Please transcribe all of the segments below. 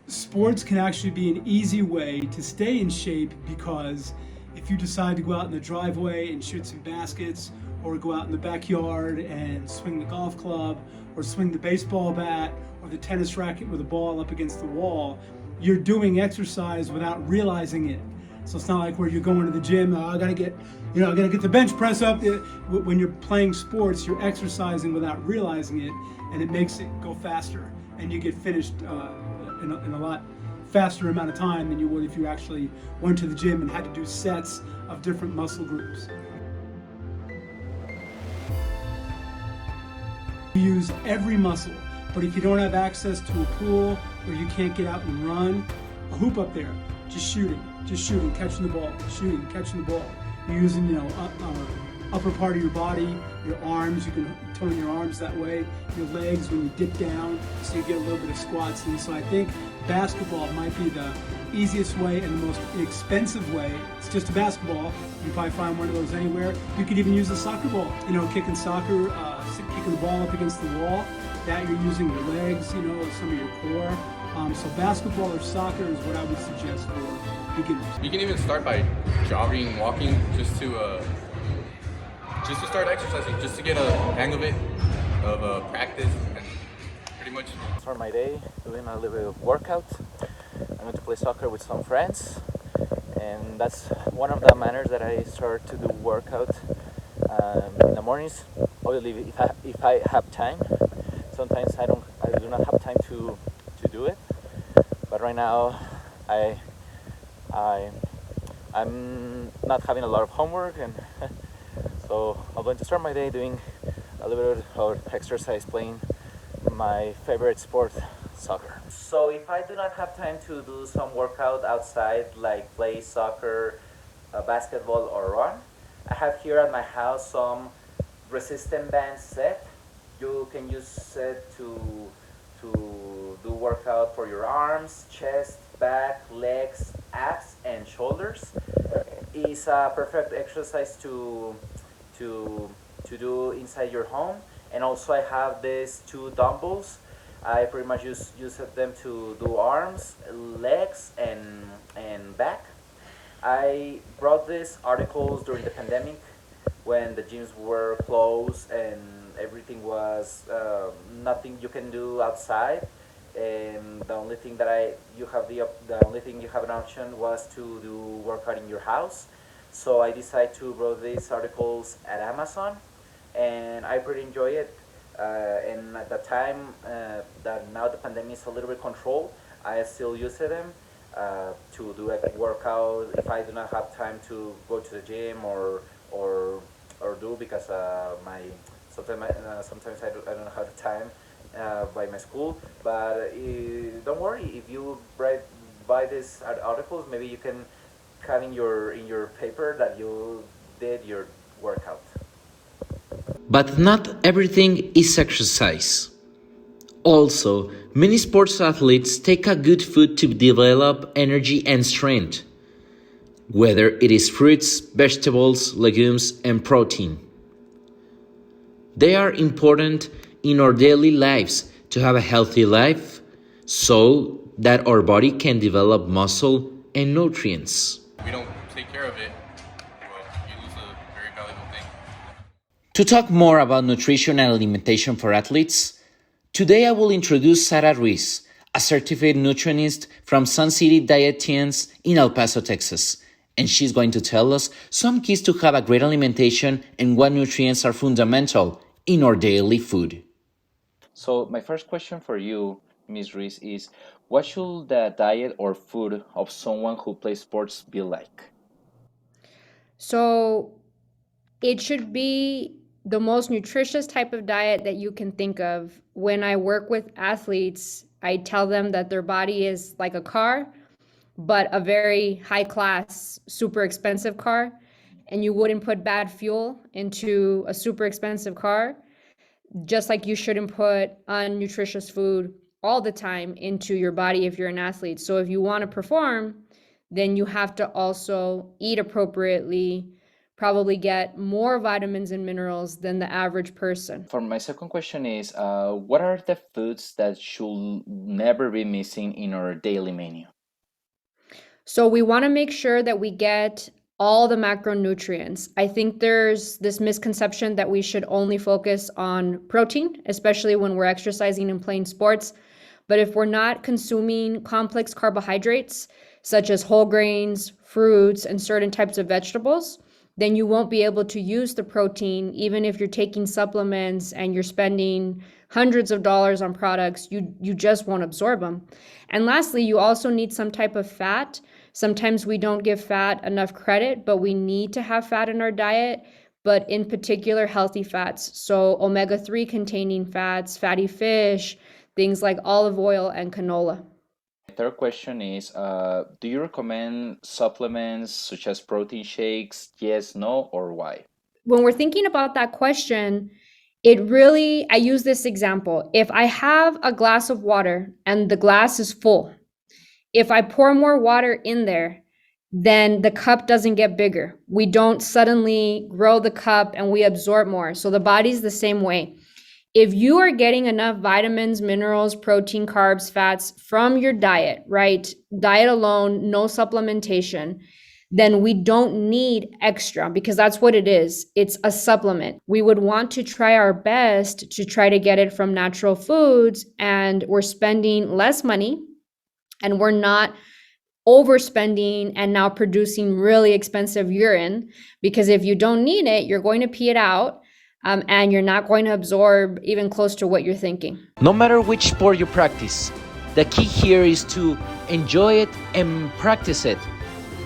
Sports can actually be an easy way to stay in shape because if you decide to go out in the driveway and shoot some baskets, or go out in the backyard and swing the golf club, or swing the baseball bat, or the tennis racket with a ball up against the wall, you're doing exercise without realizing it. So it's not like where you're going to the gym, I gotta get the bench press up. When you're playing sports, you're exercising without realizing it, and it makes it go faster, and you get finished in a lot faster amount of time than you would if you actually went to the gym and had to do sets of different muscle groups. You use every muscle, but if you don't have access to a pool or you can't get out and run, a hoop up there, just shooting, catching the ball, shooting, catching the ball. You're using, upper part of your body, your arms, you can tone your arms that way, your legs when you dip down, so you get a little bit of squats. And so I think basketball might be the easiest way and the most inexpensive way. It's just a basketball. You can probably find one of those anywhere. You could even use a soccer ball, kicking soccer, kicking the ball up against the wall. That you're using your legs, some of your core. So basketball or soccer is what I would suggest for beginners. You can even start by jogging, walking, just to start exercising, just to get a hang of it, of practice, and pretty much start my day doing a little bit of workout. I'm going to play soccer with some friends, and that's one of the manners that I start to do workout in the mornings. Obviously, if I have time. Sometimes I do not have time to do it, but right now I'm not having a lot of homework, and so I'm going to start my day doing a little bit of exercise, playing my favorite sport, soccer. So if I do not have time to do some workout outside, like play soccer, basketball, or run, I have here at my house some resistance band set. You can use it to do workout for your arms, chest, back, legs, abs, and shoulders. It's a perfect exercise to do inside your home. And also I have these two dumbbells. I pretty much use them to do arms, legs, and back. I brought these articles during the pandemic when the gyms were closed and everything was nothing you can do outside, and the only thing you have an option was to do workout in your house. So I decided to brought these articles at Amazon, and I pretty enjoy it. And at the time that now the pandemic is a little bit controlled, I still use them to do a workout if I do not have time to go to the gym or do, because sometimes I don't have the time by my school. But don't worry, if you buy these articles, maybe you can have in your paper that you did your workout. But not everything is exercise. Also, many sports athletes take a good food to develop energy and strength, whether it is fruits, vegetables, legumes, and protein. They are important in our daily lives to have a healthy life so that our body can develop muscle and nutrients. if we don't take care of it, well, you lose a very valuable thing. To talk more about nutrition and alimentation for athletes, today I will introduce Sara Ruiz, a certified nutritionist from Sun City Dietitians in El Paso, Texas. And she's going to tell us some keys to have a great alimentation and what nutrients are fundamental in our daily food. So my first question for you, Ms. Ruiz, is what should the diet or food of someone who plays sports be like? So it should be the most nutritious type of diet that you can think of. When I work with athletes, I tell them that their body is like a car, but a very high class, super expensive car. And you wouldn't put bad fuel into a super expensive car, just like you shouldn't put unnutritious food all the time into your body if you're an athlete. So if you want to perform, then you have to also eat appropriately, probably get more vitamins and minerals than the average person. For my second question is, what are the foods that should never be missing in our daily menu? So we want to make sure that we get all the macronutrients. I think there's this misconception that we should only focus on protein, especially when we're exercising and playing sports. But if we're not consuming complex carbohydrates, such as whole grains, fruits, and certain types of vegetables, then you won't be able to use the protein, even if you're taking supplements and you're spending hundreds of dollars on products, you just won't absorb them. And lastly, you also need some type of fat. Sometimes we don't give fat enough credit, but we need to have fat in our diet, but in particular, healthy fats. So omega-3 containing fats, fatty fish, things like olive oil and canola. Third question is, do you recommend supplements such as protein shakes? Yes, no, or why? When we're thinking about that question, I use this example. If I have a glass of water and the glass is full, if I pour more water in there, then the cup doesn't get bigger. We don't suddenly grow the cup and we absorb more. So the body's the same way. If you are getting enough vitamins, minerals, protein, carbs, fats from your diet, right? Diet alone, no supplementation, then we don't need extra because that's what it is. It's a supplement. We would want to try our best to try to get it from natural foods, and we're spending less money and we're not overspending and now producing really expensive urine, because if you don't need it, you're going to pee it out. And you're not going to absorb even close to what you're thinking. No matter which sport you practice, the key here is to enjoy it and practice it,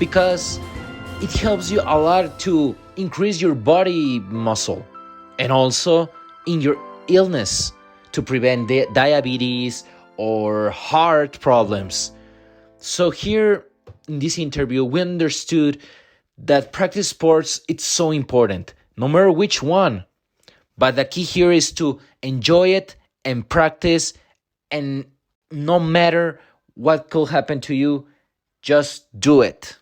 because it helps you a lot to increase your body muscle and also in your illness, to prevent diabetes or heart problems. So here in this interview, we understood that practice sports, it's so important, no matter which one. But the key here is to enjoy it and practice, and no matter what could happen to you, just do it.